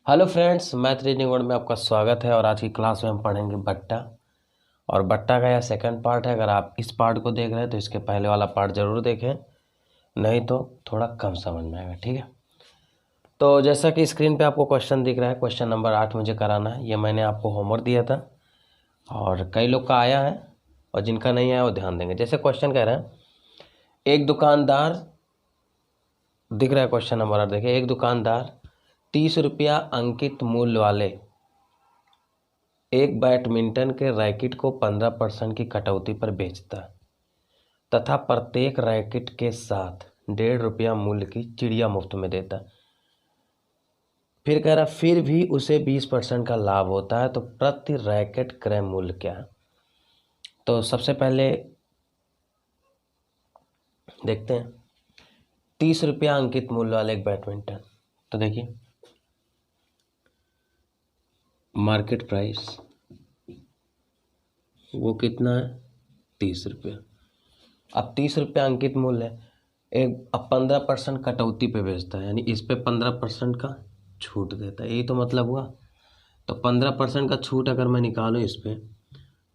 Hello friends, math reading word में आपका स्वागत है। और आज की क्लास में हम पढ़ेंगे बट्टा। और बट्टा का यह सेकंड पार्ट है। अगर आप इस पार्ट को देख रहे हैं तो इसके पहले वाला पार्ट ज़रूर देखें, नहीं तो थोड़ा कम समझ में आएगा। ठीक है, तो जैसा कि स्क्रीन पे आपको क्वेश्चन दिख रहा है, क्वेश्चन नंबर 8 मुझे कराना है। ये मैंने आपको होमवर्क दिया था और कई लोग का आया है और जिनका नहीं आया वो ध्यान देंगे। जैसे क्वेश्चन कह रहे हैं, एक दुकानदार, दिख रहा है क्वेश्चन नंबर 8, देखिए। एक दुकानदार 30 रुपया अंकित मूल्य वाले एक बैडमिंटन के रैकेट को 15% की कटौती पर बेचता है तथा प्रत्येक रैकेट के साथ 1.5 रुपया मूल्य की चिड़िया मुफ्त में देता है। फिर कह रहा फिर भी उसे 20% का लाभ होता है, तो प्रति रैकेट क्रय मूल्य क्या है। तो सबसे पहले देखते हैं 30 रुपया अंकित मूल्य वाले एक बैडमिंटन। तो देखिए मार्केट प्राइस वो कितना है, 30 रुपया। अब 30 रुपया अंकित मूल्य है, एक अब 15% कटौती पे बेचता है, यानी इस पे 15% का छूट देता है। यही तो मतलब हुआ। तो 15% का छूट अगर मैं निकालूं इस पे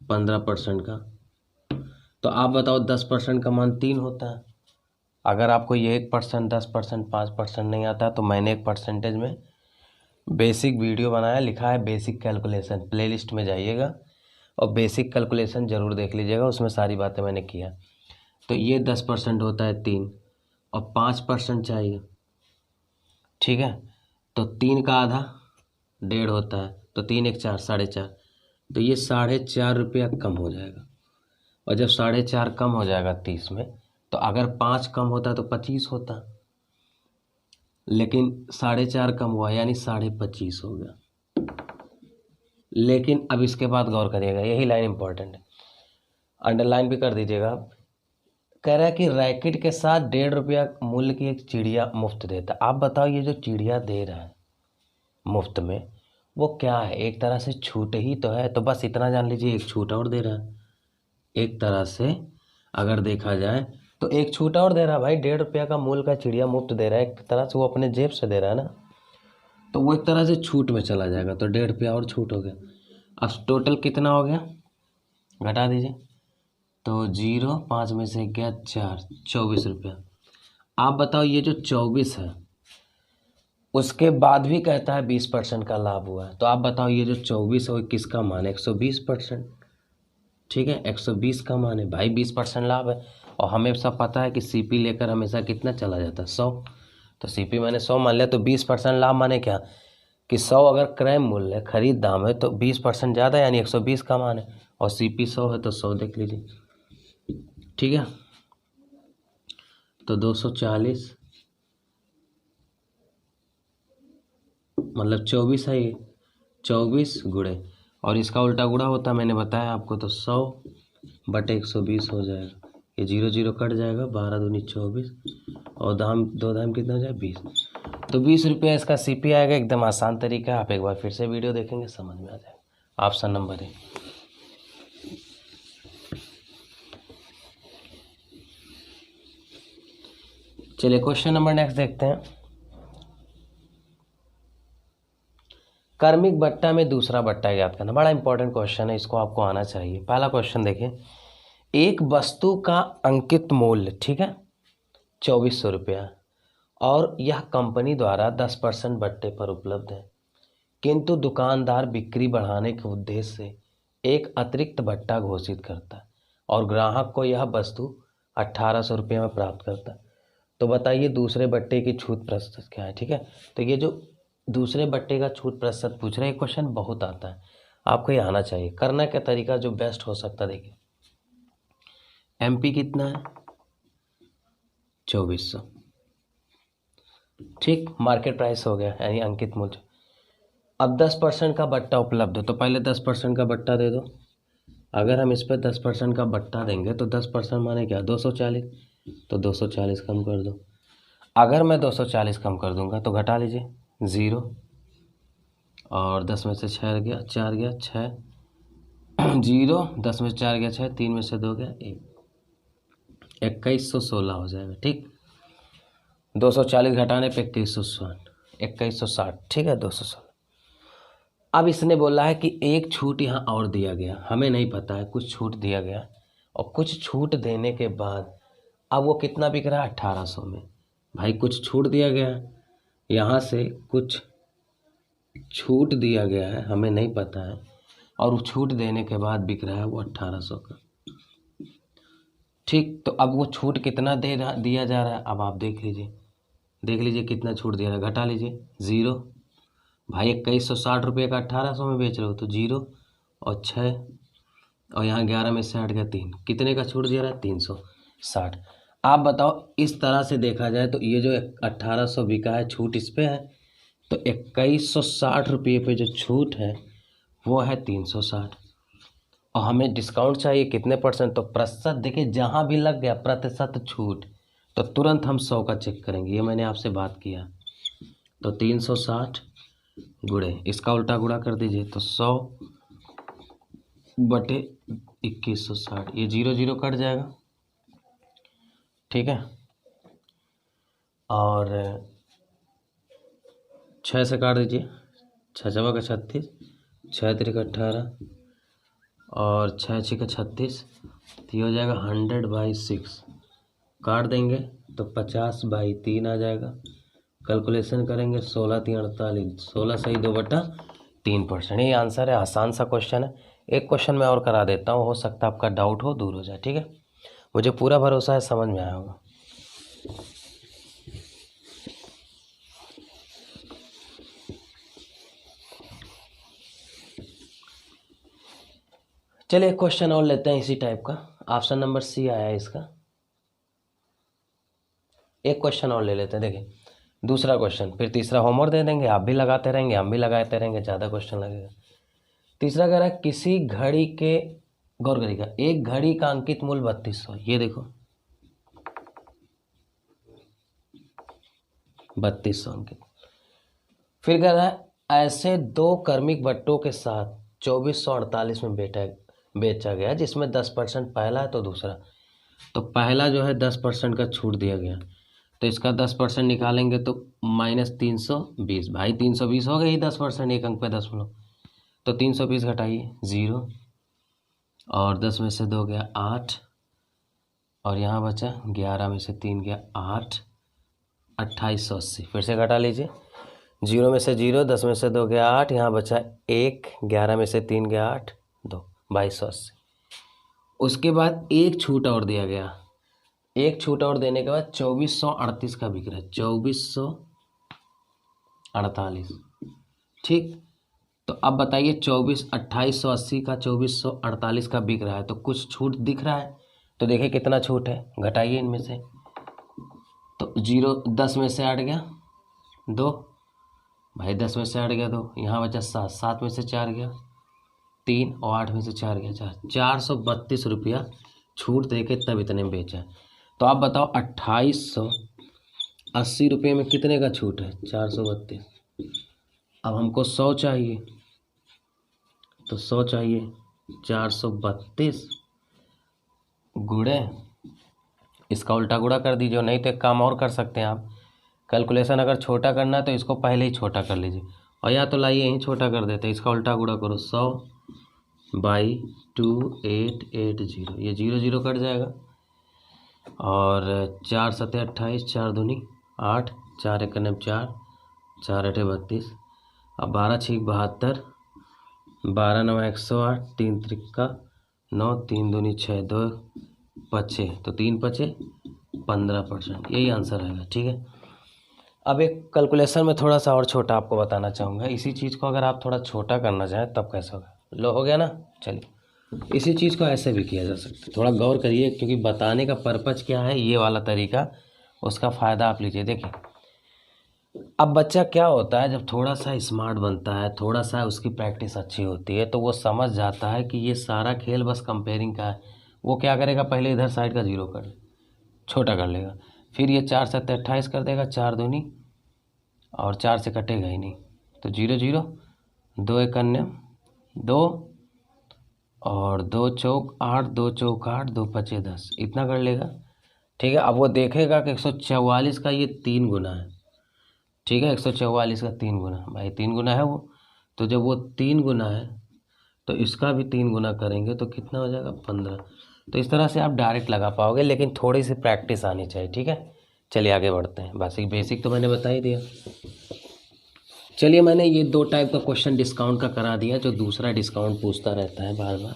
15% का, तो आप बताओ 10% का मान 3 होता है। अगर आपको ये 1%, 10%, 5% नहीं आता है, तो मैंने एक परसेंटेज में बेसिक वीडियो बनाया, लिखा है बेसिक कैलकुलेशन। प्लेलिस्ट में जाइएगा और बेसिक कैलकुलेशन ज़रूर देख लीजिएगा, उसमें सारी बातें मैंने किया। तो ये 10% होता है 3, और 5% चाहिए। ठीक है, तो 3 का आधा 1.5 होता है, तो 3 एक 4, 4.5। तो ये 4.5 रुपया कम हो जाएगा। और जब 4.5 कम हो जाएगा 30 में, तो अगर 5 कम होता तो 25 होता, लेकिन 4.5 कम हुआ यानी 25.5 हो गया। लेकिन अब इसके बाद गौर करिएगा, यही लाइन इंपॉर्टेंट है, अंडरलाइन भी कर दीजिएगा आप। कह रहा है कि रैकेट के साथ 1.5 रुपया मूल्य की एक चिड़िया मुफ्त देता है। आप बताओ ये जो चिड़िया दे रहा है मुफ्त में, वो क्या है? एक तरह से छूट ही तो है। तो बस इतना जान लीजिए, एक छूट और दे रहा है। एक तरह से अगर देखा जाए तो एक छूट और दे रहा है भाई। 1.5 रुपया का मूल्य का चिड़िया मुफ्त दे रहा है, एक तरह से वो अपने जेब से दे रहा है ना, तो वो एक तरह से छूट में चला जाएगा। तो 1.5 रुपया और छूट हो गया। अब टोटल कितना हो गया, घटा दीजिए। तो 0, 5 में से गया 4, 24 रुपया। आप बताओ ये जो 24 है उसके बाद भी कहता है 20% का लाभ हुआ है। तो आप बताओ ये जो 24 है वो किसका मान है? 120%। ठीक है, 120 का मान है भाई, 20% लाभ है। और हमें सब पता है कि सीपी लेकर हमेशा कितना चला जाता है, 100। तो सीपी मैंने 100 मान लिया, तो 20% लाभ माने क्या कि 100 अगर क्रय मूल्य है, खरीद दाम है, तो 20% ज़्यादा यानी 120 का मान है। और सीपी 100 है तो 100 देख लीजिए। ठीक है, तो 240 मतलब 24 है ये, 24 गुणे, और इसका उल्टा गुणा होता मैंने बताया आपको, तो 100/120 हो जाएगा। ये 0 0 कट जाएगा, 12 दूनी 24, और दाम 2 दाम कितना हो जाए 20। तो 20 रुपया इसका सीपी आएगा। एकदम आसान तरीका है, आप एक बार फिर से वीडियो देखेंगे समझ में आ जाएगा। ऑप्शन नंबर है। चलिए क्वेश्चन नंबर नेक्स्ट देखते हैं। क्रमिक बट्टा में दूसरा बट्टा याद करना, बड़ा इंपॉर्टेंट क्वेश्चन है, इसको आपको आना चाहिए। पहला क्वेश्चन देखिए, एक वस्तु का अंकित मूल्य, ठीक है, 2400 रुपया, और यह कंपनी द्वारा 10% बट्टे पर उपलब्ध है, किंतु दुकानदार बिक्री बढ़ाने के उद्देश्य से एक अतिरिक्त बट्टा घोषित करता है और ग्राहक को यह वस्तु 1800 रुपये में प्राप्त करता है। तो बताइए दूसरे बट्टे की छूट प्रतिशत क्या है। ठीक है, तो ये जो दूसरे बट्टे का छूट प्रतिशत पूछ रहे हैं, क्वेश्चन बहुत आता है, आपको ये आना चाहिए। करने का तरीका जो बेस्ट हो सकता है, देखिए एमपी कितना है, 2400। ठीक, मार्केट प्राइस हो गया यानी अंकित मूल्य। अब 10% का बट्टा उपलब्ध हो, तो पहले 10% का बट्टा दे दो। अगर हम इस पर 10% का बट्टा देंगे तो 10% माने क्या, 240। तो 240 कम कर दो। अगर मैं 240 कम कर दूंगा तो घटा लीजिए 0, और 10 में से 6 गया, 4 गया 6, 0, 10 में से 4 गया 6, 3 में से 2 गया 1, 2116 हो जाएगा। ठीक, 240 घटाने पे 2160, 2160। ठीक है, 216। अब इसने बोला है कि एक छूट यहाँ और दिया गया, हमें नहीं पता है, कुछ छूट दिया गया और कुछ छूट देने के बाद अब वो कितना बिक रहा है 1800 में। भाई कुछ छूट दिया गया है, यहाँ से कुछ छूट दिया गया है, हमें नहीं पता है, और वो छूट देने के बाद बिक रहा है वो 1800 का। ठीक, तो अब वो छूट कितना दिया जा रहा है, अब आप देख लीजिए कितना छूट दिया रहा है, घटा लीजिए 0। भाई 2160 रुपये का 1800 में बेच रहे हो तो 0 और 6 और यहाँ 11 में से हट गया 3, कितने का छूट दिया रहा है 360। आप बताओ, इस तरह से देखा जाए तो ये जो 1800 बिका है छूट इस पे है, तो 2160 रुपये पे जो छूट है वो है 360 और हमें डिस्काउंट चाहिए कितने परसेंट, तो प्रतिशत देखिए जहाँ भी लग गया प्रतिशत छूट तो तुरंत हम 100 का चेक करेंगे, ये मैंने आपसे बात किया। तो 360 गुणे इसका उल्टा गुणा कर दीजिए तो 100 बटे 2160, ये 0 0 कट जाएगा, ठीक है। और 6 से काट दीजिए, 6 छवा का 36, 6 तिरिका 18 और 6 छिका 36, तो ये हो जाएगा 100/6। काट देंगे तो 50/3 आ जाएगा। कैलकुलेशन करेंगे 16 3 48, 16 सही 2/3%। ये आंसर है, आसान सा क्वेश्चन है। एक क्वेश्चन मैं और करा देता हूँ, हो सकता है आपका डाउट हो दूर हो जाए, ठीक है। मुझे पूरा भरोसा है समझ में आया होगा। चलिए एक क्वेश्चन और लेते हैं इसी टाइप का, ऑप्शन नंबर सी आया है इसका। एक क्वेश्चन और ले लेते हैं, देखिए दूसरा क्वेश्चन, फिर तीसरा होमवर्क दे देंगे, आप भी लगाते रहेंगे हम भी लगाते रहेंगे, ज़्यादा क्वेश्चन लगेगा। तीसरा कह रहा है किसी घड़ी के, गौर करिएगा, एक घड़ी का अंकित मूल्य 3200, ये देखो 3200 अंकित। फिर कह रहा है ऐसे 2 क्रमिक बट्टों के साथ 2448 में बेचा गया जिसमें 10% पहला है तो दूसरा। तो पहला जो है 10% का छूट दिया गया, तो इसका 10% निकालेंगे तो -320। भाई 320 हो गई 10%, एक अंक पे 10 मिलो, तो 320 घटाइए 0 और 10 में से 2 गया 8 और यहाँ बचा 11 में से 3 गया 8, 2880। फिर से घटा लीजिए, 0 में से 0, 10 में से 2 गया 8, यहाँ बचा 1, 11 में से 3 गया 8, 2, 2280। उसके बाद एक छूट और दिया गया, एक छूट और देने के बाद 2438 का बिक रहा है, 2448, ठीक। तो अब बताइए 2880 का 2448 का बिक रहा है, तो कुछ छूट दिख रहा है, तो देखिए कितना छूट है, घटाइए इनमें से, तो 0 10 में से हट गया 2, भाई 10 में से हट गया 2, यहाँ बचा 7, 7 में से 4 गया 3 और 8 में से 4 गया 4, 432 रुपया छूट दे के तब इतने में बेचा। तो आप बताओ 2880 रुपये में कितने का छूट है, 432। अब हमको 100 चाहिए, तो 100 चाहिए 432 गुणे इसका उल्टा गुणा कर दीजिए, नहीं तो एक काम और कर सकते हैं आप, कैलकुलेशन अगर छोटा करना है तो इसको पहले ही छोटा कर लीजिए, और या तो लाइए यहीं छोटा कर देते हैं, इसका उल्टा गुणा करो 100/2880, ये 0 0 कट जाएगा और 4 7 28, 4 दूनी 8, 4 1 4, 4 8 32, अब 12 6 72, 12 9 108, 3 त्रिका 9, 3 दूनी 6, 2 पचे, तो 3 पचे 15%, यही आंसर आएगा, ठीक है। अब एक कैलकुलेशन में थोड़ा सा और छोटा आपको बताना चाहूँगा, इसी चीज़ को अगर आप थोड़ा छोटा करना चाहें तब कैसे होगा, लो हो गया ना। चलिए इसी चीज़ को ऐसे भी किया जा सकता है, थोड़ा गौर करिए क्योंकि बताने का पर्पज़ क्या है, ये वाला तरीका, उसका फ़ायदा आप लीजिए। देखिए अब बच्चा क्या होता है, जब थोड़ा सा स्मार्ट बनता है, थोड़ा सा उसकी प्रैक्टिस अच्छी होती है, तो वो समझ जाता है कि ये सारा खेल बस कंपेयरिंग का है। वो क्या करेगा, पहले इधर साइड का 0 कर छोटा कर लेगा, फिर ये 4 7 28 कर देगा, 4 दूनी और 4 से कटेगा ही नहीं, तो 0 0, 2 1 2 और 2 चौक 8, 2 चौक 8, 2 पचे 10, इतना कर लेगा, ठीक है। अब वो देखेगा कि 144 का ये 3 गुना है, ठीक है, 144 का 3 गुना, भाई 3 गुना है वो, तो जब वो 3 गुना है तो इसका भी 3 गुना करेंगे तो कितना हो जाएगा 15। तो इस तरह से आप डायरेक्ट लगा पाओगे, लेकिन थोड़ी सी प्रैक्टिस आनी चाहिए। ठीक है, चलिए आगे बढ़ते हैं। बेसिक तो मैंने बता ही दिया। चलिए, मैंने ये 2 टाइप का क्वेश्चन डिस्काउंट का करा दिया, जो दूसरा डिस्काउंट पूछता रहता है बार बार,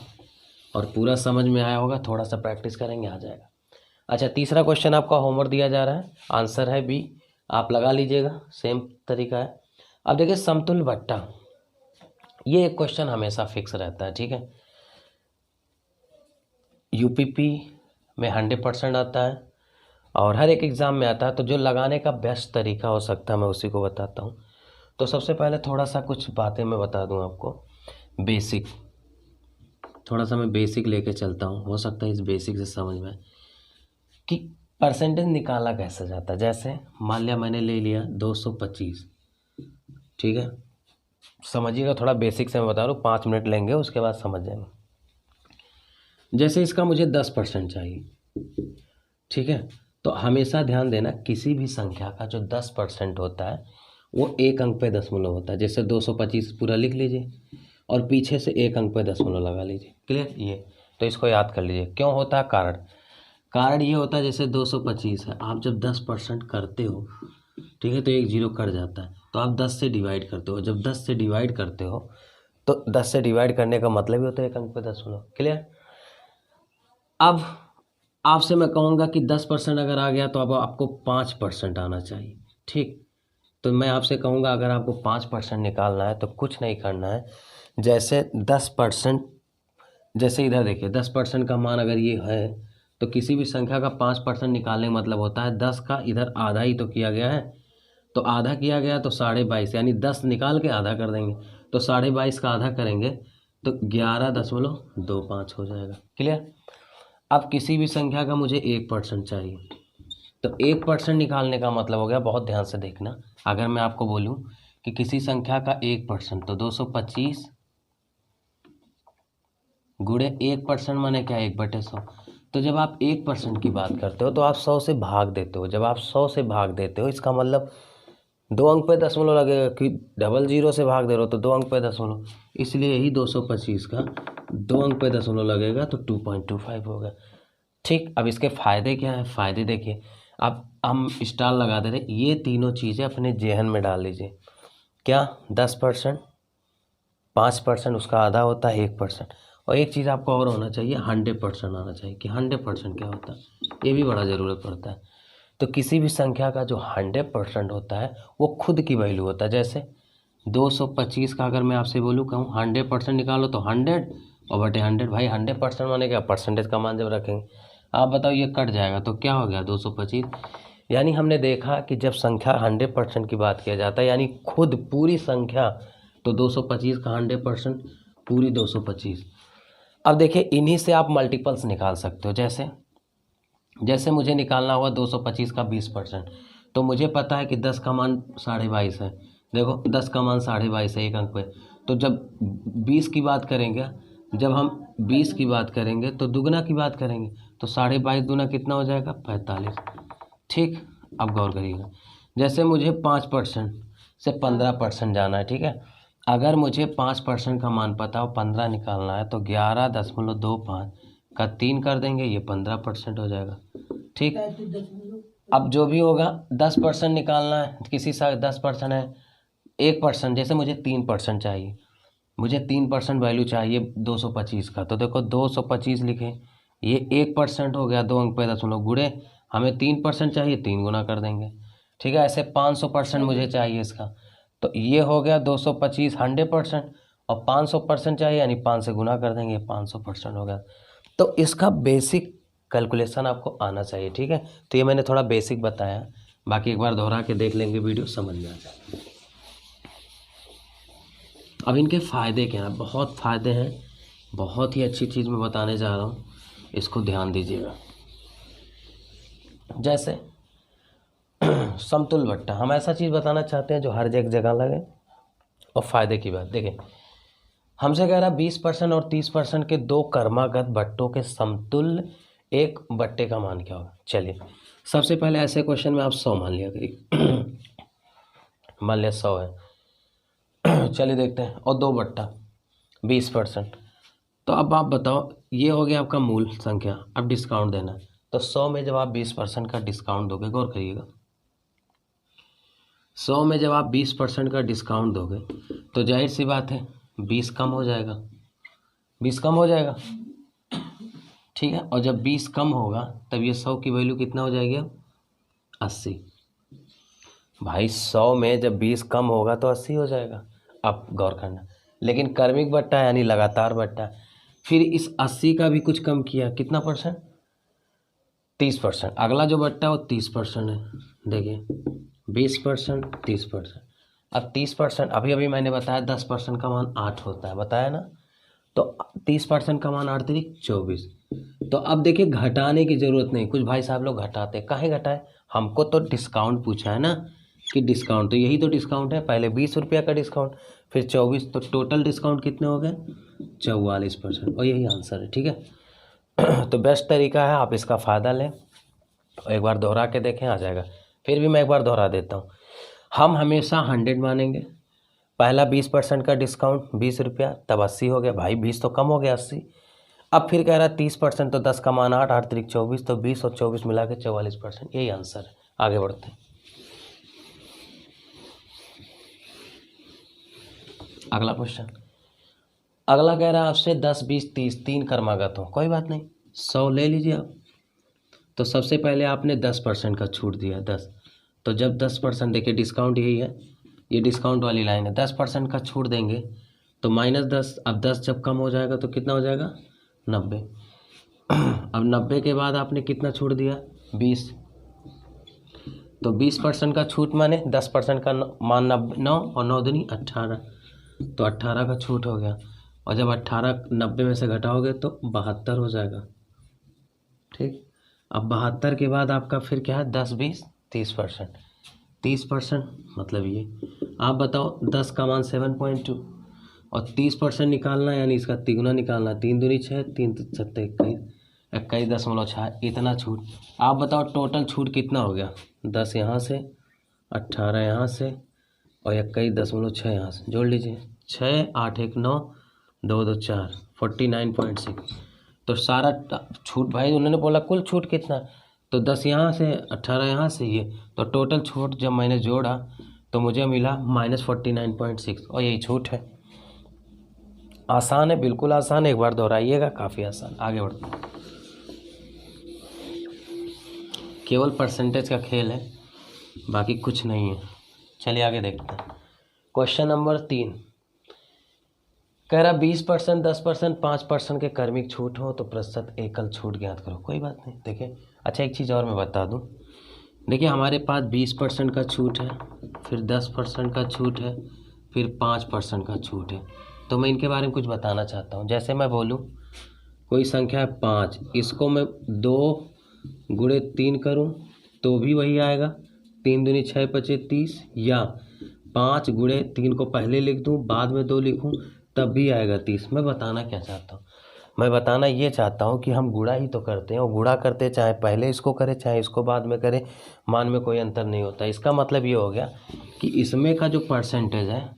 और पूरा समझ में आया होगा। थोड़ा सा प्रैक्टिस करेंगे आ जाएगा। अच्छा, तीसरा क्वेश्चन आपका होमवर्क दिया जा रहा है, आंसर है बी, आप लगा लीजिएगा, सेम तरीका है। अब देखिए, समतुल्य भट्टा, ये एक क्वेश्चन हमेशा फिक्स रहता है। ठीक है, यूपीपी में 100% आता है और हर एक एग्ज़ाम में आता है। तो जो लगाने का बेस्ट तरीका हो सकता है मैं उसी को बताता हूँ। तो सबसे पहले थोड़ा सा कुछ बातें मैं बता दूँ आपको, बेसिक, थोड़ा सा मैं बेसिक लेके चलता हूँ, हो सकता है इस बेसिक से समझ में कि परसेंटेज निकाला कैसे जाता है। जैसे मान लिया मैंने ले लिया 225, ठीक है, समझिएगा, थोड़ा बेसिक से मैं बता रहा हूँ, 5 मिनट लेंगे, उसके बाद समझ जाएंगे। जैसे इसका मुझे 10% चाहिए, ठीक है, तो हमेशा ध्यान देना, किसी भी संख्या का जो 10% होता है वो 1 अंक पे दशमलव होता है। जैसे 225 पूरा लिख लीजिए और पीछे से 1 अंक पे दशमलव लगा लीजिए। क्लियर? ये तो इसको याद कर लीजिए। क्यों होता है? कारण ये होता है, जैसे 225 है, आप जब 10% करते हो, ठीक है, तो एक जीरो कट जाता है, तो आप 10 से डिवाइड करते हो। जब 10 से डिवाइड करते हो तो 10 से डिवाइड करने का मतलब ही होता है 1 अंक पे दशमलव। क्लियर? अब आपसे मैं कहूँगा कि 10% अगर आ गया तो अब आपको 5% आना चाहिए। ठीक, तो मैं आपसे कहूँगा अगर आपको 5% निकालना है तो कुछ नहीं करना है। जैसे 10%, जैसे इधर देखिए 10% का मान अगर ये है तो किसी भी संख्या का 5% निकालने का मतलब होता है 10 का इधर आधा ही तो किया गया है, तो आधा किया गया तो 22.5, यानी 10 निकाल के आधा कर देंगे, तो 22.5 का आधा करेंगे तो 11.25 हो जाएगा। क्लियर? अब किसी भी संख्या का मुझे 1% चाहिए, तो 1% निकालने का मतलब हो गया, बहुत ध्यान से देखना, अगर मैं आपको बोलूं कि किसी संख्या का 1%, तो 225 गुणे 1% माने क्या, 1/100। तो जब आप 1% की बात करते हो तो आप 100 से भाग देते हो। जब आप 100 से भाग देते हो, इसका मतलब 2 अंक पे दशमलव लगेगा, कि 00 से भाग दे रहे हो तो 2 अंक पे दशमलव, इसलिए यही 225 का 2 अंक पे दशमलव लगेगा तो 2.25 होगा। ठीक, अब इसके फ़ायदे क्या है? फ़ायदे देखिए, अब हम स्टार लगा दे रहे, ये तीनों चीज़ें अपने जेहन में डाल लीजिए। क्या? 10%, 5% उसका आधा होता है 1%, और एक चीज़ आपको और होना चाहिए, 100% आना चाहिए। कि 100% क्या होता है, ये भी बड़ा ज़रूरत पड़ता है। तो किसी भी संख्या का जो 100% होता है वो खुद की वैल्यू होता है। जैसे 225 का अगर मैं आपसे बोलूँ, कहूँ 100% निकालो, तो 100 और बटे 100, भाई 100% माने क्या, परसेंटेज का मान जब रखेंगे, आप बताओ ये कट जाएगा तो क्या हो गया, 225। यानी हमने देखा कि जब संख्या 100% की बात किया जाता है, यानी खुद पूरी संख्या, तो 225 का 100% पूरी 225। अब देखिए, इन्हीं से आप मल्टीपल्स निकाल सकते हो। जैसे मुझे निकालना हुआ 225 का 20%, तो मुझे पता है कि 10 का मान 22.5 है। देखो 10 का मान 22.5 है 1 अंक पे, तो जब 20 की बात करेंगे, जब हम 20 की बात करेंगे तो दुगना की बात करेंगे, तो 22.5 दूना कितना हो जाएगा, 45। ठीक, अब गौर करिएगा, जैसे मुझे 5% से 15% जाना है, ठीक है, अगर मुझे 5% का मान पता हो, 15 निकालना है, तो 11.25 का 3 कर देंगे, ये 15% हो जाएगा। ठीक, अब जो भी होगा 10% निकालना है, किसी सा 10% है, 1%, जैसे मुझे 3% चाहिए, मुझे 3% वैल्यू चाहिए 225 का, तो देखो 225 लिखे, ये 1% हो गया, 2 अंक पे दशमलव गुणे, हमें 3% चाहिए, 3 गुना कर देंगे। ठीक है, ऐसे 500% मुझे चाहिए इसका, तो ये हो गया 225 100%, और 500% चाहिए, यानी 5 से गुना कर देंगे, 500% हो गया। तो इसका बेसिक कैलकुलेशन आपको आना चाहिए। ठीक है, तो ये मैंने थोड़ा बेसिक बताया, बाकी एक बार दोहरा के देख लेंगे, वीडियो समझ में आ जाए। अब इनके फ़ायदे क्या हैं? बहुत फ़ायदे हैं, बहुत ही अच्छी चीज़ मैं बताने जा रहा हूँ, इसको ध्यान दीजिएगा। जैसे समतुल्य भट्टा, हम ऐसा चीज़ बताना चाहते हैं जो हर एक जगह लगे। और फ़ायदे की बात देखिए, हमसे कह रहा 20% और 30% के 2 क्रमागत भट्टों के समतुल्य एक भट्टे का मान क्या होगा। चलिए, सबसे पहले ऐसे क्वेश्चन में आप 100 मान लिया करिए मान लिया 100 है, चलिए देखते हैं। और 2/20%। तो अब आप बताओ, ये हो गया आपका मूल संख्या। अब डिस्काउंट देना है, तो 100 में जब आप 20% का डिस्काउंट दोगे, गौर करिएगा, 100 में जब आप 20% का डिस्काउंट दोगे तो जाहिर सी बात है 20 कम हो जाएगा, 20 कम हो जाएगा, ठीक है। और जब 20 कम होगा तब ये 100 की वैल्यू कितना हो जाएगी, अब 80। भाई 100 में जब 20 कम होगा तो 80 हो जाएगा। अब गौर करना, लेकिन क्रमिक बट्टा यानी लगातार बट्टा। फिर इस 80 का भी कुछ कम किया, कितना परसेंट, 30%। अगला जो बट्टा वो 30% है। देखिए 20%, 30%। अब 30%, अभी अभी मैंने बताया 10% का मान 8 होता है, बताया ना। तो 30% का मान 8 तिरिक 24। तो अब देखिए घटाने की ज़रूरत नहीं। कुछ भाई साहब लोग घटाते, काहे घटाए, हमको तो डिस्काउंट पूछा है ना, कि डिस्काउंट, तो यही तो डिस्काउंट है। पहले 20 रुपया का डिस्काउंट, फिर 24, तो टोटल डिस्काउंट कितने हो गए, 44%। और यही आंसर है, ठीक है। तो बेस्ट तरीका है, आप इसका फ़ायदा लें। एक बार दोहरा के देखें, आ जाएगा। फिर भी मैं एक बार दोहरा देता हूँ। हम हमेशा 100 मानेंगे। पहला 20% का डिस्काउंट 20 रुपया, तब 80 हो गया। भाई 20 तो कम हो गया, 80। अब फिर कह रहा है 30%, तो 10 का मान 8, 8 तिरिक 24, तो 20 और 24 मिला के 44%। यही आंसर है। आगे बढ़ते हैं। अगला क्वेश्चन, अगला कह रहा है आपसे 10, 20, 30 तीन क्रमागत हो, कोई बात नहीं, 100 ले लीजिए आप। तो सबसे पहले आपने 10% का छूट दिया, 10। तो जब 10%, देखिए डिस्काउंट यही है, ये डिस्काउंट वाली लाइन है, 10% का छूट देंगे तो -10। अब 10 जब कम हो जाएगा तो कितना हो जाएगा, 90। अब 90 के बाद आपने कितना छूट दिया, 20। तो 20% का छूट माने 10% का मान 9, और 9 दूनी 18, तो 18 का छूट हो गया। और जब 18 90 में से घटाओगे तो 72 हो जाएगा, ठीक। अब 72 के बाद आपका फिर क्या है, 10, 20, 30%। 30% मतलब ये, आप बताओ 10 का मान 7.2, और 30% निकालना यानी इसका तिगुना निकालना, 3 दूनी 6, 3 सत्ते 21, 21.6, इतना छूट। आप बताओ टोटल छूट कितना हो गया, 10 यहाँ से, 18 यहाँ से, और 21.6 यहाँ से, जोड़ लीजिए, 6, 8, 1, 9, 2, 2, 4, 49.6। तो सारा छूट, भाई उन्होंने बोला कुल छूट कितना, तो 10 यहाँ से, 18 यहाँ से, ये तो टोटल छूट जब मैंने जोड़ा तो मुझे मिला -49.6, और यही छूट है। आसान है, बिल्कुल आसान है, एक बार दोहराइएगा, काफ़ी आसान। आगे बढ़ते हैं, केवल परसेंटेज का खेल है, बाकी कुछ नहीं है। चलिए आगे देखते हैं। क्वेश्चन नंबर 3 कह रहा 20%, 10%, 5% के क्रमिक छूट हो तो प्रतिशत एकल छूट ज्ञात करो। कोई बात नहीं, देखिए अच्छा एक चीज़ और मैं बता दूं, देखिए हमारे पास 20% का छूट है, फिर 10% का छूट है, फिर 5% का छूट है। तो मैं इनके बारे में कुछ बताना चाहता हूँ। जैसे मैं बोलूँ कोई संख्या है 5, इसको मैं 2 गुणे 3 करूँ तो भी वही आएगा, 3 दूनी 6, 25, 30, या 5 गुणे 3 को पहले लिख दूँ बाद में 2 लिखूँ तब भी आएगा 30। मैं बताना क्या चाहता हूँ, मैं बताना ये चाहता हूँ कि हम गुणा ही तो करते हैं, और गुणा करते चाहे पहले इसको करें चाहे इसको बाद में करें, मान में कोई अंतर नहीं होता। इसका मतलब ये हो गया कि इसमें का जो परसेंटेज है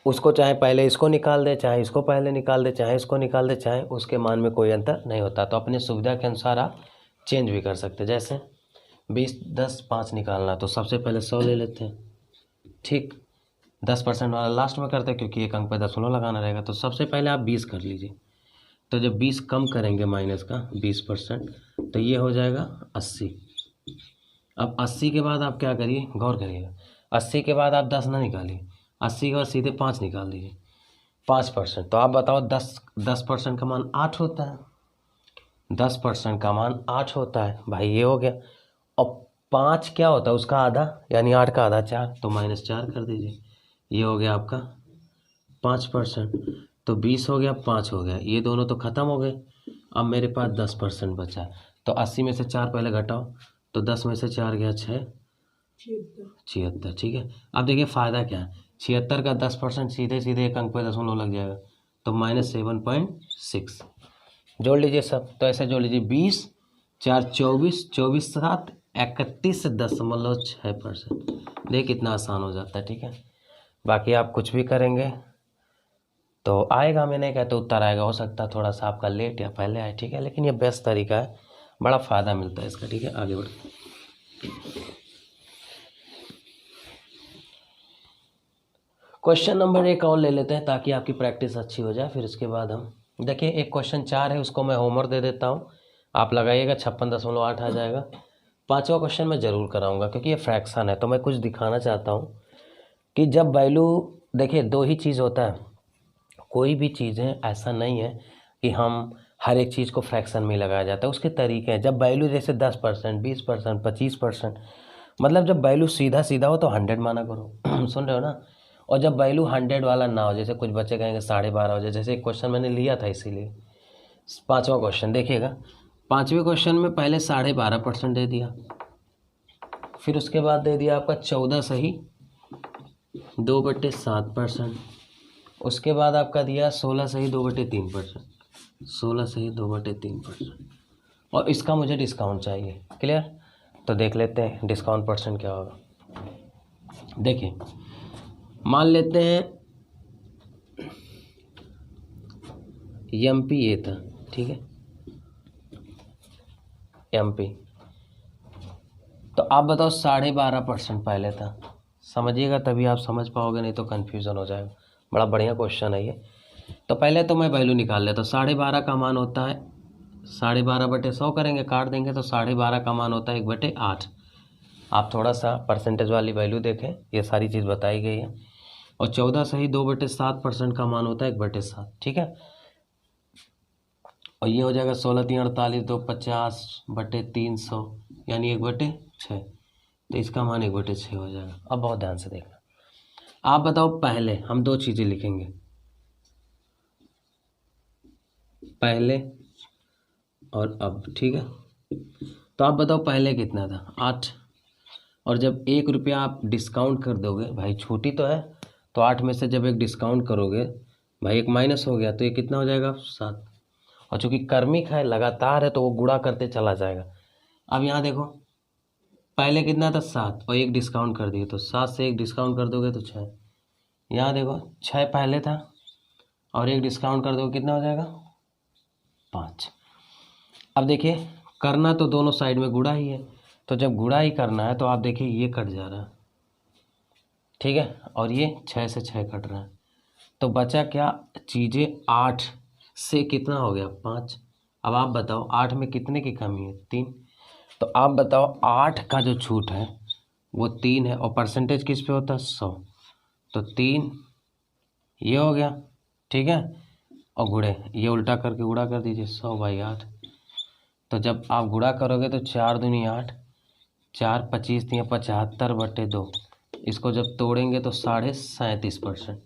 उसको चाहे पहले इसको निकाल दे, चाहे इसको पहले निकाल दे, चाहे इसको निकाल दे, चाहे उसके मान में कोई अंतर नहीं होता। तो अपने सुविधा के अनुसार आप चेंज भी कर सकते। जैसे 20, 10, 5 निकालना, तो सबसे पहले 100 ले लेते हैं, ठीक। 10% वाला लास्ट में करते हैं क्योंकि एक अंक पे दशमलव लगाना रहेगा। तो सबसे पहले आप 20 कर लीजिए, तो जब 20 कम करेंगे माइनस का 20%, तो ये हो जाएगा 80। अब 80 के बाद आप क्या करिए, गौर करिएगा, 80 के बाद आप 10 ना निकालिए, 80 के बाद सीधे 5 निकाल दीजिए, 5%। तो आप बताओ 10% का मान 8 होता है, 10% का मान 8 होता है, भाई ये हो गया। और 5 क्या होता है, उसका आधा, यानी 8 का आधा 4, तो -4 कर दीजिए, ये हो गया आपका 5%। तो 20 हो गया, 5 हो गया, ये दोनों तो ख़त्म हो गए। अब मेरे पास 10% बचा, तो 80 में से 4 पहले घटाओ, तो 10 में से 4 गया 6, 76, ठीक है। अब देखिए फ़ायदा क्या है, 76 का 10% सीधे सीधे एक अंक पे दशमलव लग जाएगा, तो -7.6। जोड़ लीजिए सब, तो ऐसे जोड़ लीजिए, 20, 4, 24, 24, 7, 31.6%। देखिए कितना आसान हो जाता है, ठीक है। बाकी आप कुछ भी करेंगे तो आएगा, मैं नहीं कहता उत्तर आएगा, हो सकता है थोड़ा सा आपका लेट या पहले आए, ठीक है, लेकिन ये बेस्ट तरीका है, बड़ा फ़ायदा मिलता है इसका, ठीक है। आगे बढ़ क्वेश्चन नंबर 1 और ले लेते हैं ताकि आपकी प्रैक्टिस अच्छी हो जाए। फिर उसके बाद हम देखिए, एक क्वेश्चन 4 है, उसको मैं होमवर्क दे देता हूँ, आप लगाइएगा, 56.8 आ जाएगा। 5वां क्वेश्चन मैं ज़रूर कराऊंगा क्योंकि ये फ्रैक्शन है, तो मैं कुछ दिखाना चाहता हूँ कि जब वैल्यू, देखिए 2 ही चीज़ होता है, कोई भी चीज़ें ऐसा नहीं है कि हम हर एक चीज़ को फ्रैक्शन में लगाया जाता है, उसके तरीके हैं। जब वैल्यू जैसे 10%, 20%, 25%, मतलब जब वैल्यू सीधा सीधा हो तो 100 माना करो सुन रहे हो ना। और जब वैल्यू 100 वाला ना हो, जैसे कुछ बच्चे कहेंगे 12.5 हो जाए, जैसे एक क्वेश्चन मैंने लिया था इसीलिए। 5वां क्वेश्चन देखिएगा, 5वें क्वेश्चन में पहले 12.5% दे दिया, फिर उसके बाद दे दिया आपका 14 सही 2/7%, उसके बाद आपका दिया 16 सही 2/3%, 16 सही 2/3%, और इसका मुझे डिस्काउंट चाहिए। क्लियर? तो देख लेते हैं डिस्काउंट परसेंट क्या होगा। देखिए, मान लेते हैं MP ये था, ठीक है, MP, तो आप बताओ 12.5% पहले था, समझिएगा तभी आप समझ पाओगे, नहीं तो कन्फ्यूज़न हो जाएगा। बड़ा बढ़िया क्वेश्चन है ये। तो पहले तो मैं वैल्यू निकाल लेता हूँ। 12.5 का मान होता है 12.5/100 करेंगे, काट देंगे तो 12.5 का मान होता है 1/8। आप थोड़ा सा परसेंटेज वाली वैल्यू देखें, ये सारी चीज़ बताई गई है। और 14 सही 2/7% का मान होता है 1/7, ठीक है। और ये हो जाएगा 16 3 48 2 50/300 यानी 1/6, तो इसका मान 1/6 हो जाएगा। अब बहुत ध्यान से देखना, आप बताओ, पहले हम 2 चीज़ें लिखेंगे, पहले और अब, ठीक है। तो आप बताओ पहले कितना था 8, और जब 1 रुपया आप डिस्काउंट कर दोगे, भाई छोटी तो है, तो 8 में से जब एक डिस्काउंट करोगे, भाई एक माइनस हो गया, तो ये कितना हो जाएगा 7। और चूंकि कर्मिक है, लगातार है, तो वो गुणा करते चला जाएगा। अब यहाँ देखो, पहले कितना था 7 और एक डिस्काउंट कर दिए, तो 7 से एक डिस्काउंट कर दोगे तो 6। यहाँ देखो 6 पहले था और एक डिस्काउंट कर दोगे, कितना हो जाएगा 5। अब देखिए, करना तो दोनों साइड में गुणा ही है, तो जब गुणा ही करना है तो आप देखिए ये कट जा रहा है, ठीक है, और ये 6 से 6 कट रहा है, तो बचा क्या, चीज़ें 8 से कितना हो गया 5। अब आप बताओ 8 में कितने की कमी है 3, तो आप बताओ 8 का जो छूट है वो 3 है, और परसेंटेज किस पे होता है 100, तो 3 ये हो गया, ठीक है, और गुणे ये उल्टा करके गुणा कर दीजिए 100/8। तो जब आप गुणा करोगे तो 4 दूनी 8, 4 25 दिए 75/2, इसको जब तोड़ेंगे तो 37.5%,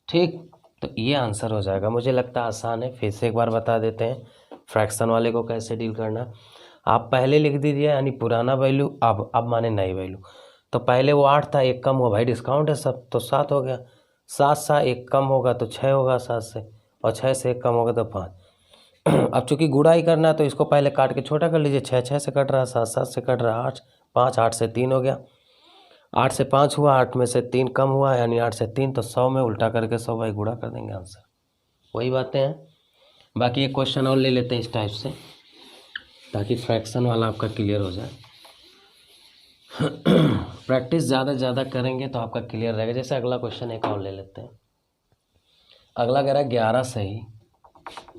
ठीक। तो ये आंसर हो जाएगा, मुझे लगता है आसान है। फिर से एक बार बता देते हैं फ्रैक्शन वाले को कैसे डील करना। आप पहले लिख दीजिए, यानी पुराना वैल्यू, अब माने नई वैल्यू। तो पहले वो 8 था, एक कम हुआ, भाई डिस्काउंट है सब, तो 7 हो गया। 7 से एक कम होगा तो 6 होगा 7 से, और 6 से एक कम होगा तो 5। अब चूंकि गुणा ही करना है तो इसको पहले काट के छोटा कर लीजिए, 6 6 से कट रहा है, 7 7 से कट रहा है, 8 5 8 से 3 हो गया, 8 से 5 हुआ, 8 में से 3 कम हुआ, यानी 8 से 3, तो 100 में उल्टा करके 100 गुणा कर देंगे, आंसर वही बातें हैं। बाकी एक क्वेश्चन और ले लेते हैं इस टाइप से, ताकि फ्रैक्शन वाला आपका क्लियर हो जाए। प्रैक्टिस ज़्यादा से ज़्यादा करेंगे तो आपका क्लियर रहेगा। जैसे अगला क्वेश्चन एक और ले लेते हैं। अगला कह रहा है 11 सही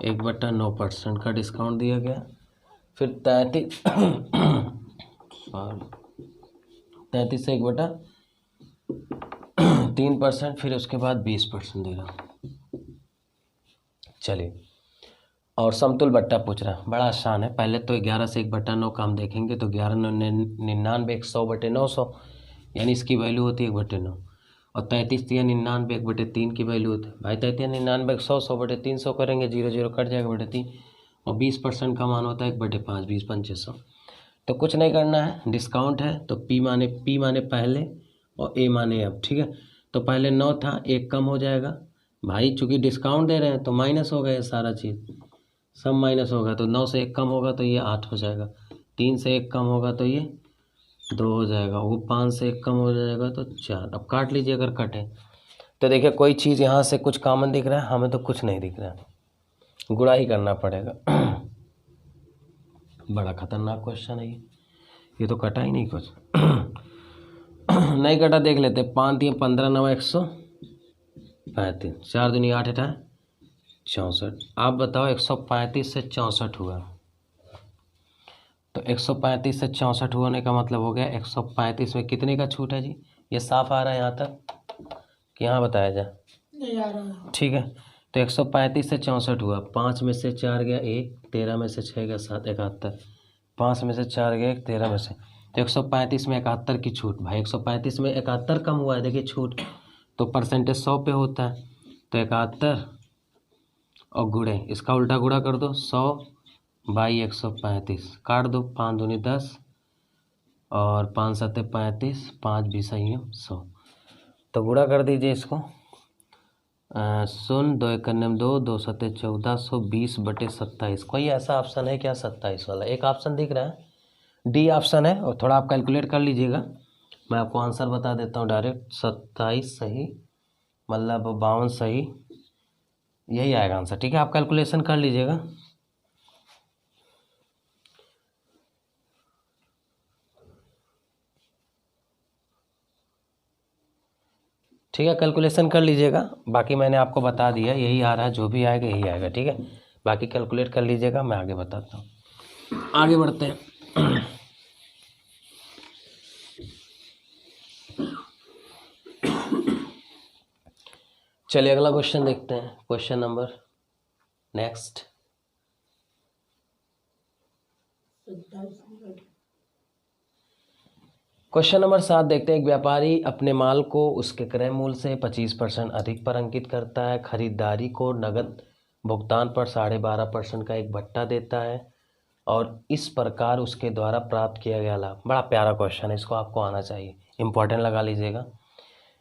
1/9% का डिस्काउंट दिया गया, फिर 33 से 1/3%, फिर उसके बाद 20% देगा। चलिए, और समतुल बट्टा पूछ रहा है, बड़ा आसान है। पहले तो 11 से 1/9 का हम देखेंगे, तो 11 99 100/900, यानी इसकी वैल्यू होती है 1/9, और 33 99 1/3 की वैल्यू होती है, भाई 33 99 100 100/300 करेंगे, 0 0 कट जाएगा 1/3, और 20% का मान होता है 1/5, 20 5 600। तो कुछ नहीं करना है, डिस्काउंट है तो P माने पहले और A माने अब, ठीक है। तो पहले 9 था, एक कम हो जाएगा, भाई चूंकि डिस्काउंट दे रहे हैं तो माइनस हो गया सारा चीज़, सब माइनस होगा, तो 9 से एक कम होगा तो ये 8 हो जाएगा, 3 से एक कम होगा तो ये 2 हो जाएगा, वो 5 से एक कम हो जाएगा तो 4। अब काट लीजिए अगर कटे, तो देखिए कोई चीज़ यहाँ से कुछ कॉमन दिख रहा है, हमें तो कुछ नहीं दिख रहा है, गुणा ही करना पड़ेगा। बड़ा खतरनाक क्वेश्चन है ये तो कटा ही नहीं कुछ। नहीं कटा, देख लेते। 5 3 15 9 135, 4 दूनी 8 8 64। आप बताओ 135 से 64 हुआ, तो 135 से 64 होने का मतलब हो गया 135 में कितने का छूट है जी? ये साफ आ रहा है यहाँ तक कि यहाँ बताया जाए? नहीं आ रहा। ठीक है, तो 135 से 64 हुआ, 5 में से 4 गया 1, 13 में से 6 गया 7, 71, 5 में से 4 गया 1, 13 में से, तो 135 में 71 की छूट। भाई 135 में 71 कम हुआ है, देखिए छूट तो परसेंटेज 100 पे होता है, तो 71 और गुणे, इसका उल्टा गुणा कर दो, 100/135, काट दो, 5 दूनी 10 और 5 7 35, 5 20 100, तो गुणा कर दीजिए इसको। 0 2 1 2 2 7 1420/27। कोई ऐसा ऑप्शन है क्या 27 वाला? एक ऑप्शन दिख रहा है, डी ऑप्शन है, और थोड़ा आप कैलकुलेट कर लीजिएगा, मैं आपको आंसर बता देता हूँ डायरेक्ट। 27 सही, मतलब 52 सही, यही आएगा आंसर। ठीक है, आप कैलकुलेशन कर लीजिएगा। ठीक है, कैलकुलेशन कर लीजिएगा, बाकी मैंने आपको बता दिया, यही आ रहा है, जो भी आएगा यही आएगा। ठीक है, बाकी कैलकुलेट कर लीजिएगा, मैं आगे बताता हूँ। आगे बढ़ते हैं। चलिए अगला क्वेश्चन देखते हैं, question number next. Question number 7 देखते हैं। एक व्यापारी अपने माल को उसके क्रय मूल्य से 25% अधिक पर अंकित करता है, खरीदारी को नगद भुगतान पर 12.5% का एक भत्ता देता है, और इस प्रकार उसके द्वारा प्राप्त किया गया लाभ। बड़ा प्यारा क्वेश्चन है, इसको आपको आना चाहिए, इंपॉर्टेंट लगा लीजिएगा।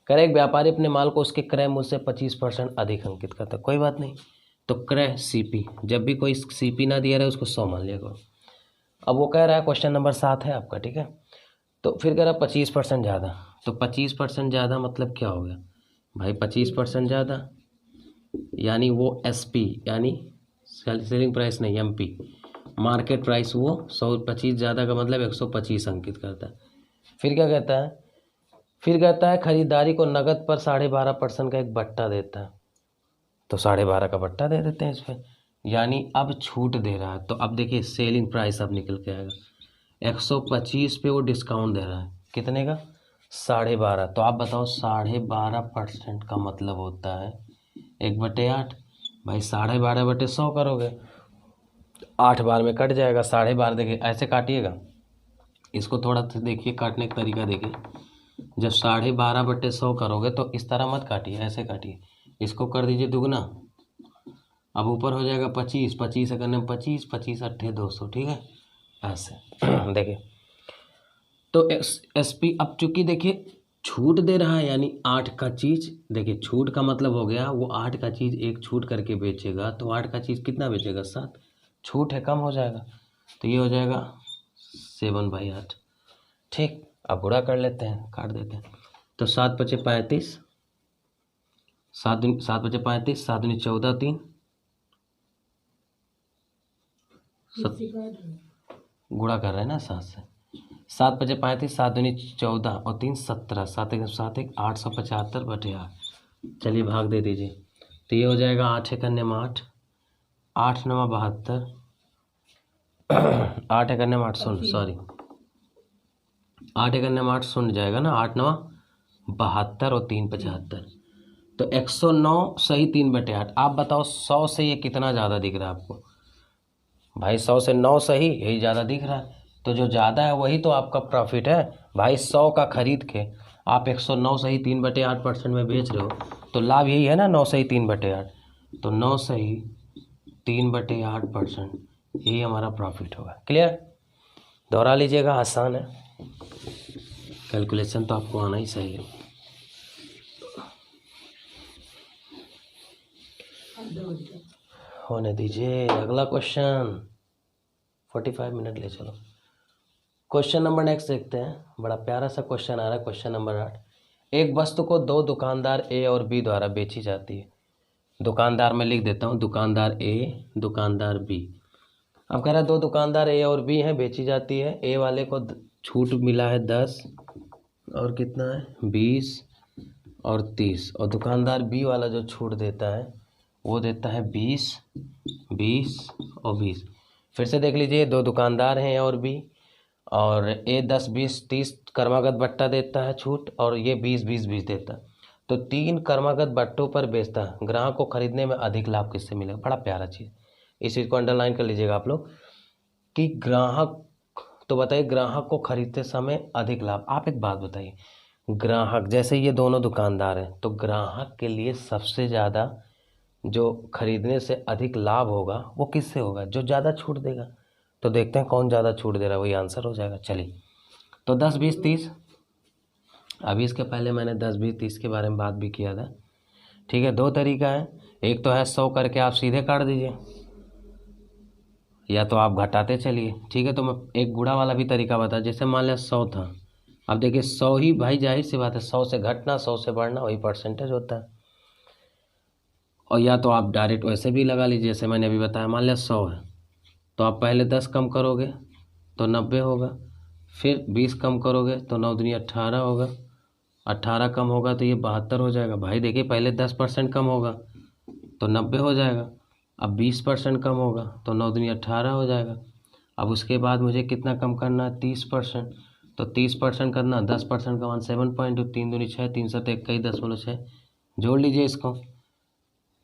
कह रहे एक व्यापारी अपने माल को उसके क्रय मूल्य से 25% अधिक अंकित करता है, कोई बात नहीं, तो क्रय सीपी, जब भी कोई सीपी ना दिया रहे उसको 100 मान लिया करो। अब वो कह रहा है, क्वेश्चन नंबर 7 है आपका, ठीक है, तो फिर कह रहा है 25% ज़्यादा, तो 25% ज़्यादा मतलब क्या हो गया भाई? 25% ज़्यादा यानी वो एसपी यानी सेलिंग प्राइस नहीं, एमपी मार्केट प्राइस, वो 125 ज़्यादा का मतलब 125 अंकित करता है। फिर क्या कहता है? फिर कहता है खरीदारी को नगद पर 12.5% का एक भत्ता देता है, तो 12.5 का भत्ता दे देते हैं इस पर, यानी अब छूट दे रहा है। तो अब देखिए सेलिंग प्राइस अब निकल के आएगा, 125 पे वो डिस्काउंट दे रहा है, कितने का? 12.5। तो आप बताओ 12.5% का मतलब होता है 1/8। भाई 12.5/100 करोगे, 8 बार में कट जाएगा, 12.5 देखिए ऐसे काटिएगा, इसको थोड़ा सा देखिए काटने का तरीका देखिए। जब 12.5/100 करोगे तो इस तरह मत काटिए, ऐसे काटिए, इसको कर दीजिए दुगना, अब ऊपर हो जाएगा 25, 25 से करने में 25, 25 8 200, ठीक है, ऐसे। देखिए तो एसपी अब चूंकि देखिए छूट दे रहा है, यानी 8 का चीज़, देखिए छूट का मतलब हो गया वो 8 का चीज़ एक छूट करके बेचेगा, तो 8 का चीज़ कितना बेचेगा? 7, छूट है कम हो जाएगा, तो ये हो जाएगा 7/8। ठीक, अब गुणा कर लेते हैं, काट देते हैं, तो 7 × 5 = 35, 7 × 5 = 7 × 14 3, गुणा कर रहे हैं ना 7 से, 7 × 5 = 35, 7 दूनी 14 और 3 17, 7 × 7 = 875/8। चलिए भाग दे दीजिए, तो ये हो जाएगा 8 × 8, 8 9 72, 8 × 8 शून्य, सॉरी 8 × 8 शून्य जाएगा ना, 8 9 72 और 3 75, तो 109 सही 3/8। आप बताओ 100 से ये कितना ज़्यादा दिख रहा है आपको? भाई 100 से 9 सही, यही ज़्यादा दिख रहा है, तो जो ज़्यादा है वही तो आपका प्रॉफिट है भाई। 100 का खरीद के आप 109 सही 3/8% में बेच रहे हो, तो लाभ यही है ना, 9 सही 3/8, तो 9 सही 3/8%, यही हमारा प्रॉफिट होगा। क्लियर? दोहरा लीजिएगा, आसान है, कैलकुलेशन तो आपको आना ही चाहिए। होने दीजिए, अगला क्वेश्चन 45 मिनट ले चलो। क्वेश्चन नंबर नेक्स्ट देखते हैं, बड़ा प्यारा सा क्वेश्चन आ रहा है, क्वेश्चन नंबर 8। एक वस्तु को दो दुकानदार ए और बी द्वारा बेची जाती है। दुकानदार में लिख देता हूँ, दुकानदार ए, दुकानदार बी। अब कह रहा है दो दुकानदार ए और बी हैं, बेची जाती है। ए वाले को छूट मिला है 10 और कितना है 20 और 30, और दुकानदार बी वाला जो छूट देता है वो देता है 20, 20 और 20। फिर से देख लीजिए, दो दुकानदार हैं ए और बी, और ए 10, 20, 30 क्रमागत बट्टा देता है छूट, और ये 20, 20, 20 देता है। तो 3 क्रमागत बट्टों पर बेचता है। ग्राहक को खरीदने में अधिक लाभ किससे मिलेगा? बड़ा प्यारा चीज़, इस चीज़ को अंडरलाइन कर लीजिएगा आप लोग कि ग्राहक, तो बताइए ग्राहक को खरीदते समय अधिक लाभ। आप एक बात बताइए, ग्राहक जैसे ये दोनों दुकानदार हैं, तो ग्राहक के लिए सबसे ज़्यादा जो खरीदने से अधिक लाभ होगा वो किससे होगा? जो ज़्यादा छूट देगा। तो देखते हैं कौन ज़्यादा छूट दे रहा है, वही आंसर हो जाएगा। चलिए, तो 10, 20, 30, अभी इसके पहले मैंने 10, 20, 30 के बारे में बात भी किया था। ठीक है, दो तरीका है, एक तो है 100 करके आप सीधे काट दीजिए, या तो आप घटाते चलिए। ठीक है, तो मैं एक गुणा वाला भी तरीका बता, जैसे मान लिया 100 था, अब देखिए 100 ही, भाई जाहिर सी बात है 100 से घटना 100 से बढ़ना वही परसेंटेज होता है। और या तो आप डायरेक्ट वैसे भी लगा लीजिए, जैसे मैंने अभी बताया, मान लिया 100 है तो आप पहले 10 कम करोगे तो 90 होगा, फिर 20 कम करोगे तो 9 दूनी 18 होगा, 18 कम होगा तो ये 72 हो जाएगा। भाई देखिए पहले 10% कम होगा तो 90 हो जाएगा, अब 20% कम होगा तो 9 दूनी 18 हो जाएगा। अब उसके बाद मुझे कितना कम करना है? 30%, तो 30% करना, 10% का मान 7.2, 3 दूनी 6, 3 7 21.6, जोड़ लीजिए इसको,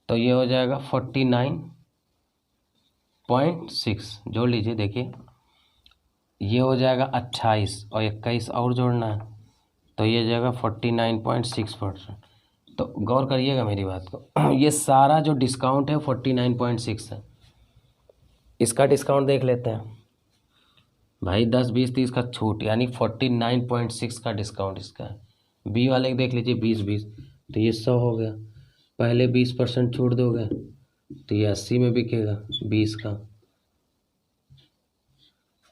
तो ये हो जाएगा 49.6, जोड़ लीजिए। देखिए ये हो जाएगा 28 और 21 और जोड़ना है तो ये हो जाएगा 49.6%। तो गौर करिएगा मेरी बात को, ये सारा जो डिस्काउंट है 49.6 है। इसका डिस्काउंट देख लेते हैं भाई, 10, 20, 30 का छूट, यानी 49.6 का डिस्काउंट इसका है। बी वाले के देख लीजिए 20, 20, तो ये 100 हो गया। पहले 20% छूट दोगे तो ये 80 में बिकेगा 20 का,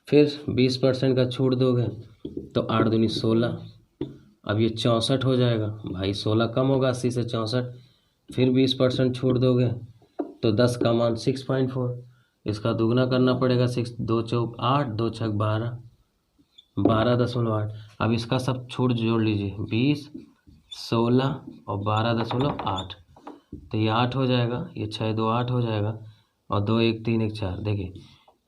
फिर 20% का छूट दोगे तो 8 दूनी 16, अब ये 64 हो जाएगा। भाई 16 कम होगा 80 से 64, फिर 20% छूट दोगे तो 10 का मान 6.4, इसका दुगना करना पड़ेगा 6, 2 चौक 8, 2 छक 12, 12.8। अब इसका सब छूट जोड़ लीजिए, 20, 16 और 12.8, तो ये 8 हो जाएगा, ये 6, 2, 8 हो जाएगा, और 2, 1, 3, 1, 4। देखिए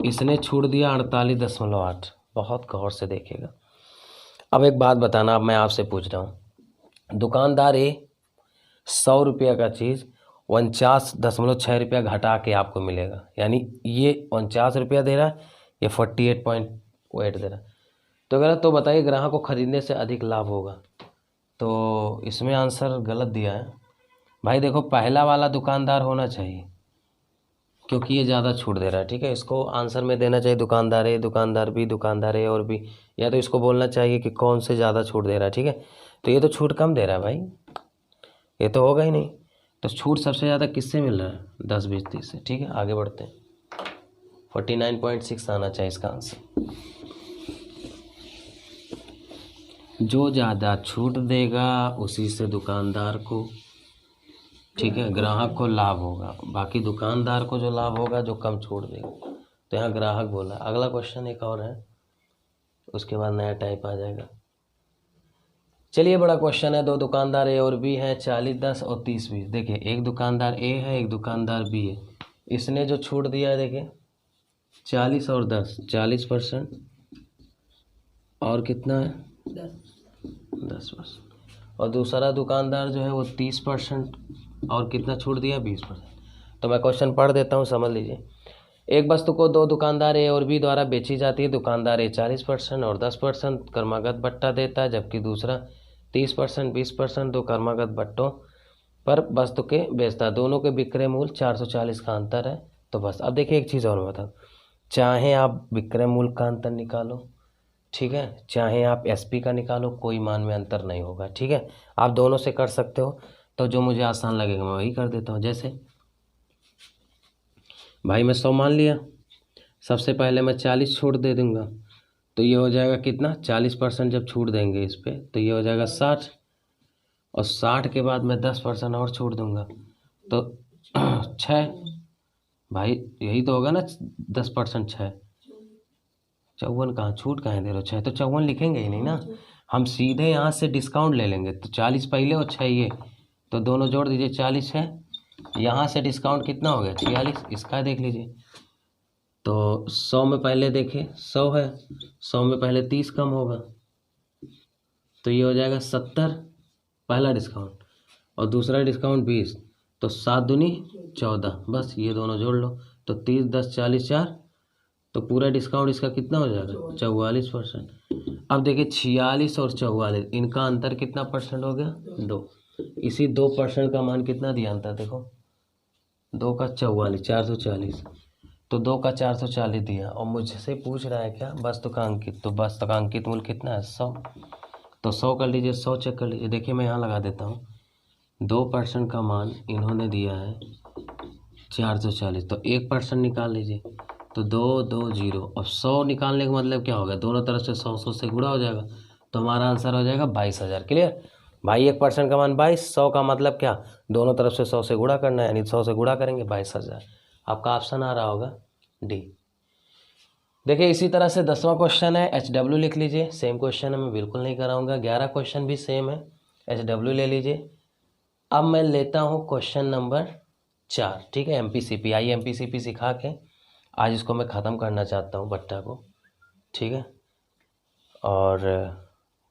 इसने छूट दिया 48.8। बहुत गौर से देखिएगा। अब एक बात बताना, अब मैं आपसे पूछ रहा हूँ, दुकानदार ए 100 रुपये का चीज़ 49.6 रुपया घटा के आपको मिलेगा, यानी ये 49 रुपया दे रहा है, ये 48.8 दे रहा है। तो अगर तो बताइए ग्राहक को खरीदने से अधिक लाभ होगा। तो इसमें आंसर गलत दिया है भाई। देखो पहला वाला दुकानदार होना चाहिए क्योंकि ये ज़्यादा छूट दे रहा है। ठीक है, इसको आंसर में देना चाहिए दुकानदार ए, दुकानदार बी, दुकानदार ए और बी, या तो इसको बोलना चाहिए कि कौन से ज़्यादा छूट दे रहा है। ठीक है, तो ये तो छूट कम दे रहा है भाई, ये तो होगा ही नहीं। तो छूट सबसे ज़्यादा किससे मिल रहा है? 10, 20, 30 से। ठीक है, आगे बढ़ते हैं। 49.6 आना चाहिए इसका आंसर। जो ज़्यादा छूट देगा उसी से दुकानदार को, ठीक है, ग्राहक को लाभ होगा, बाकी दुकानदार को जो लाभ होगा जो कम छूट देगा। तो यहाँ ग्राहक बोला। अगला क्वेश्चन एक और है, उसके बाद नया टाइप आ जाएगा। चलिए, बड़ा क्वेश्चन है। दो दुकानदार ए और बी हैं, 40, 10 और 30, 20। देखिए एक दुकानदार ए है, एक दुकानदार बी है। इसने जो छूट दिया है देखिए 40 और 10, 40% और कितना है 10%। और दूसरा दुकानदार जो है वो 30% और कितना छूट दिया 20%। तो मैं क्वेश्चन पढ़ देता हूँ, समझ लीजिए। एक वस्तु को दो दुकानदार ए और बी द्वारा बेची जाती है। दुकानदार ए 40% और 10% क्रमागत बट्टा देता है, जबकि दूसरा 30%, 20% दो क्रमागत बट्टों पर वस्तु के बेचता है। दोनों के विक्रय मूल्य 440 का अंतर है। तो बस अब देखिए एक चीज़ और बता, चाहे आप विक्रय मूल्य का अंतर निकालो, ठीक है, चाहे आप एसपी का निकालो, कोई मान में अंतर नहीं होगा। ठीक है, आप दोनों से कर सकते हो। तो जो मुझे आसान लगेगा मैं वही कर देता हूँ। जैसे भाई मैं 100 मान लिया, सबसे पहले मैं 40 छूट दे दूंगा, तो ये हो जाएगा कितना 40% जब छूट देंगे इस पर तो ये हो जाएगा 60। और 60 के बाद मैं 10% और छूट दूंगा तो 6। भाई यही तो होगा ना, 10% 6। 54 कहाँ, छूट कहाँ दे रहे हो, 6 तो 54 लिखेंगे ही नहीं ना, हम सीधे यहाँ से डिस्काउंट ले लेंगे। तो 40 पहले और 6 ये, तो दोनों जोड़ दीजिए, 40 है। यहाँ से डिस्काउंट कितना हो गया, 46, इसका देख लीजिए। तो 100 में पहले देखें 100 है, 100 में पहले 30 कम होगा, तो ये हो जाएगा 70 पहला डिस्काउंट, और दूसरा डिस्काउंट 20, तो 7 दूनी 14, बस ये दोनों जोड़ लो। तो 30 10 40 4, तो पूरा डिस्काउंट इसका कितना हो जाएगा, 44%। अब देखिए 46 और 44, इनका अंतर कितना परसेंट हो गया, 2। इसी 2% का मान कितना दिया अंतर, देखो 2 का 44, 440, तो 2 का 440 दिया, और मुझसे पूछ रहा है क्या, वस्तु का अंकित, तो वस्तु का अंकित मूल्य कितना है, 100। तो 100 कर लीजिए, 100 चेक कर लीजिए। देखिए मैं यहाँ लगा देता हूँ, 2% का मान इन्होंने दिया है 440, तो 1% निकाल लीजिए, तो 2 2 0। अब 100 निकालने का मतलब क्या होगा, दोनों तरफ से 100 से गुणा हो जाएगा, तो हमारा आंसर हो जाएगा 22,000। क्लियर भाई, 1% का मान 22, 100 का मतलब क्या, दोनों तरफ से 100 से गुणा करना है, यानी 100 से गुणा करेंगे 22,000। आपका ऑप्शन आ रहा होगा डी। देखिए इसी तरह से 10वां क्वेश्चन है, HW लिख लीजिए, सेम क्वेश्चन है, मैं बिल्कुल नहीं कराऊंगा। 11 क्वेश्चन भी सेम है, HW ले लीजिए। अब मैं लेता हूँ क्वेश्चन नंबर 4, ठीक है, MPCP। आइए MPCP सिखा के आज इसको मैं ख़त्म करना चाहता हूँ बट्टा को, ठीक है। और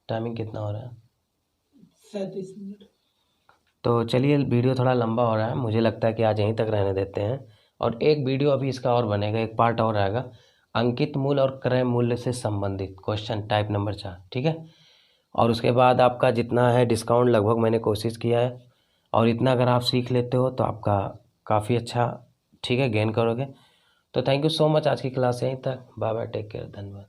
टाइमिंग कितना हो रहा है, 37 मिनट। तो चलिए वीडियो थोड़ा लंबा हो रहा है, मुझे लगता है कि आज यहीं तक रहने देते हैं। और एक वीडियो अभी इसका और बनेगा, एक पार्ट और आएगा, अंकित मूल्य और क्रय मूल्य से संबंधित क्वेश्चन टाइप नंबर 4, ठीक है। और उसके बाद आपका जितना है डिस्काउंट लगभग मैंने कोशिश किया है, और इतना अगर आप सीख लेते हो तो आपका काफ़ी अच्छा, ठीक है, गेन करोगे। तो थैंक यू सो मच, आज की क्लास यहीं तक, बाय बाय, टेक केयर, धन्यवाद।